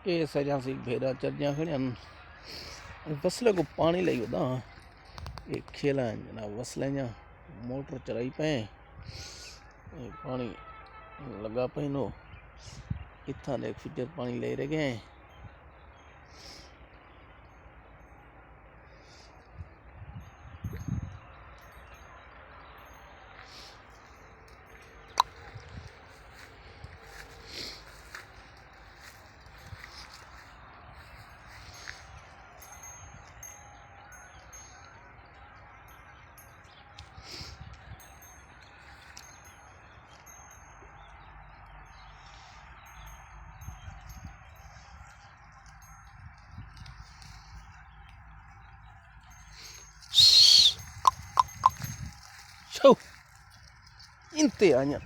ये सजा सी भेड़ा चरिया खड़िया वसले को पानी लाई वदा ये खेला जनाब वसले जा मोटर चलाई पे पानी लगा पे नो इतना देख फिटर पानी ले रहे गए Show. Inte aja.